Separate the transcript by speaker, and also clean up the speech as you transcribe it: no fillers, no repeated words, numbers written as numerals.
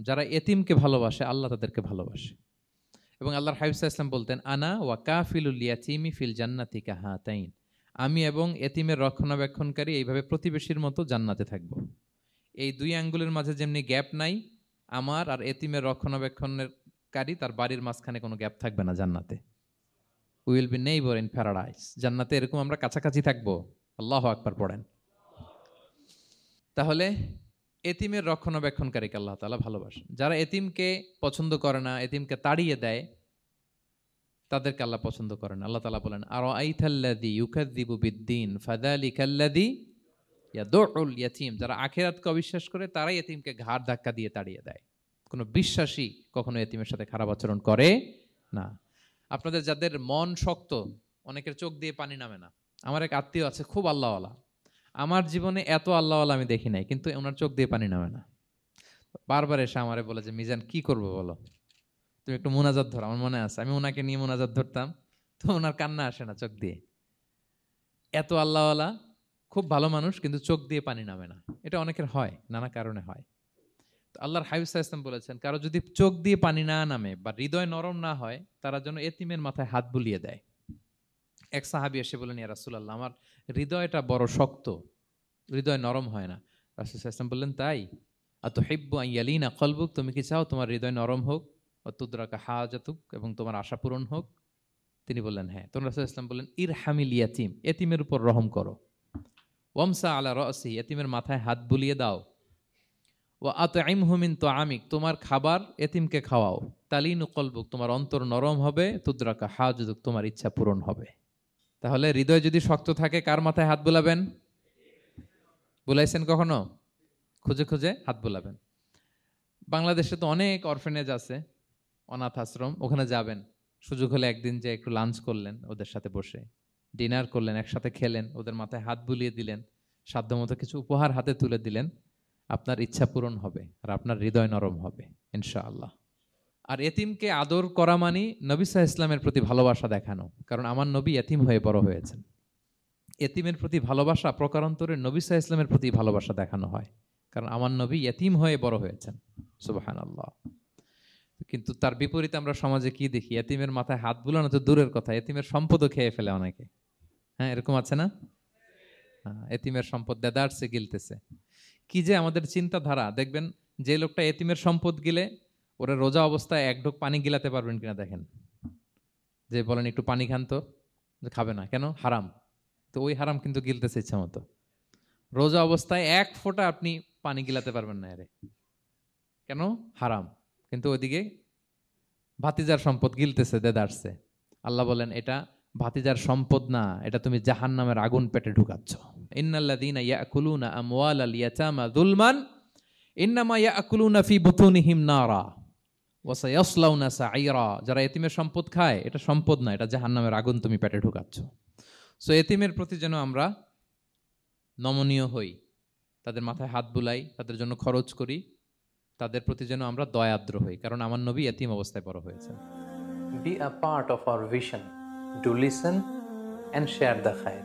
Speaker 1: যারা এতিমকে ভালোবাসে আল্লাহ তাদেরকে ভালোবাসে। এবং আল্লাহর হাবিব সাল্লাল্লাহু আলাইহি ওয়াসাল্লাম বলতেন, আনা ওয়া কাফিলুল ইয়াতীমি ফিল জান্নাতি কাহাতাইন, আমি এবং এতিমের রক্ষণাবেক্ষণকারী এইভাবে প্রতিবেশীর মতো জান্নাতে থাকব। এই দুই আঙ্গুলের মাঝে যেমনি গ্যাপ নাই, আমার আর এতিমের রক্ষণাবেক্ষণকারী তার বাড়ির মাঝখানে কোনো গ্যাপ থাকবে না জান্নাতে। We will be neighbour in paradise. জান্নাতে এরকম আমরা কাছাকাছি থাকবো। আল্লাহু আকবার পড়েন। তাহলে এতিমের রক্ষণাবেক্ষণকারীকে আল্লাহ তাআলা ভালোবাসেন। যারা এতিমকে পছন্দ করে না, এতিমকে তাড়িয়ে দেয়, তাদেরকে আল্লাহ পছন্দ করেন। আল্লাহ তাআলা বলেন, আরাআইতাল্লাযী ইউকাযযিবু বিদ্দীন ফাযালিকাল্লাযী ইয়াদুউল ইয়াতীম। যারা আখিরাতকে অবিশ্বাস করে তারাই এতিমকে ঘাড় ধাক্কা দিয়ে তাড়িয়ে দেয়। কোনো বিশ্বাসী কখনো এতিমের সাথে খারাপ আচরণ করে না। আপনাদের যাদের মন শক্ত, অনেকের চোখ দিয়ে পানি নামে না। আমার এক আত্মীয় আছে খুব আল্লাহওয়ালা, আমার জীবনে এত আল্লাহওয়ালা আমি দেখি নাই, কিন্তু ওনার চোখ দিয়ে পানি নামে না। বারবার এসে আমারে বলে যে, মিজান কি করবো বলো, তুমি একটু মোনাজাত ধরো। আমার মনে আছে আমি ওনাকে নিয়ে মোনাজাত ধরতাম, তো ওনার কান্না আসে না চোখ দিয়ে। এত আল্লাহওয়ালা, খুব ভালো মানুষ, কিন্তু চোখ দিয়ে পানি নামে না। এটা অনেকের হয়, নানা কারণে হয়। তো আল্লাহর হাবিব সাল্লাল্লাহু আলাইহি ওয়াসাল্লাম বলেছেন, কারো যদি চোখ দিয়ে পানি না নামে বা হৃদয় নরম না হয়, তারা যেন এতিমের মাথায় হাত বুলিয়ে দেয়। এক সাহাবী এসে বলেন, ইয়া রাসূলুল্লাহ, আমার হৃদয়টা বড় শক্ত, হৃদয় নরম হয় না। রাসূল সাল্লাল্লাহু আলাইহি ওয়াসাল্লাম বললেন, তাই? আতুহিব্বু আন ইয়ালিনা কলবুক, তুমি কি চাও তোমার হৃদয় নরম হোক, ওয়া তুদরাকা হাজাতুক, এবং তোমার আশা পূরণ হোক? তিনি বললেন, হ্যাঁ। তখন রাসূল সাল্লাল্লাহু আলাইহি ওয়াসাল্লাম বললেন, ইরহামিল ইয়াতীম, এতিমের উপর রহম করো। ওয়ামসা আলা রাসি, এতিমের মাথায় হাত বুলিয়ে দাও। ওয়া আতইমহু মিন তুআমিক, তোমার খাবার এতিমকে খাওয়াও। তালিনু কলবুক, তোমার অন্তর নরম হবে। তুদরাকা হাজাতুক, তোমার ইচ্ছা পূরণ হবে। তাহলে হৃদয় যদি শক্ত থাকে, কার মাথায় হাত বুলাবেন? বুলাইছেন কখনো? খুঁজে খুঁজে হাত বুলাবেন। বাংলাদেশে তো অনেক অরফেনেজ আছে, অনাথ আশ্রম, ওখানে যাবেন। সুযোগ হলে একদিন যে একটু লাঞ্চ করলেন ওদের সাথে বসে, ডিনার করলেন, একসাথে খেলেন, ওদের মাথায় হাত বুলিয়ে দিলেন, সাধ্যমতো কিছু উপহার হাতে তুলে দিলেন, আপনার ইচ্ছা পূরণ হবে আর আপনার হৃদয় নরম হবে ইনশাআল্লাহ। আর এতিমকে আদর করা মানে নবী সাল্লাল্লাহু আলাইহি ওয়াসাল্লামের প্রতি ভালোবাসা দেখানো। কারণ আমার নবী এতিম হয়ে বড় হয়েছেন। এতিমের প্রতি ভালোবাসা প্রকারান্তরে নবী সাল্লাল্লাহু আলাইহি ওয়াসাল্লামের প্রতি ভালোবাসা দেখানো হয়, কারণ আমার নবী এতিম হয়ে বড় হয়েছেন। সুবহানাল্লাহ। কিন্তু তার বিপরীতে আমরা সমাজে কি দেখি? এতিমের মাথায় হাত বুলানো তো দূরের কথা, এতিমের সম্পদও খেয়ে ফেলে অনেকে। হ্যাঁ, এরকম আছে না? এতিমের সম্পদ দেদারসে গিলতেছে। কি যে আমাদের চিন্তাধারা! দেখবেন যে লোকটা এতিমের সম্পদ গিলে, ওরা রোজা অবস্থায় এক ঢোক পানি গিলাতে পারবেন কিনা দেখেন। যে বলেন একটু পানি খান তো, খাবে না কেন? হারাম। তো ওই হারাম কিন্তু গিলতেছে ইচ্ছা মতো। রোজা অবস্থায় এক ফোঁটা আপনি পানি গিলাতে পারবেন না এরে, কেন? হারাম। কিন্তু ওইদিকে ভাতিজার সম্পদ গিলতেছে দেদারসে। আল্লাহ বলেন, এটা ভাতিজার সম্পদ না, এটা তুমি জাহান্নামের আগুন পেটে ঢুকাচ্ছ। ইন্নাল্লাযীনা ইয়াকুলুনা আমওয়ালাল ইয়াতামা যুলমান ইন্নামা ইয়াকুলুনা ফি বুতুনিহিম নারা ওয়া সায়াসলাউনা সাঈরা। যারা এতিমের সম্পদ খায়, এটা সম্পদ না, এটা জাহান্নামের আগুন তুমি পেটে ঢুকাচ্ছ। সো এতিমের প্রতি যেন আমরা নমনীয় হই, তাদের মাথায় হাত বুলাই, তাদের জন্য খরচ করি, তাদের প্রতি যেন আমরা দয়াদ্র হই, কারণ আমার নবী এতিম অবস্থায় বড় হয়েছেন। Be a part of our vision to listen and share the khair.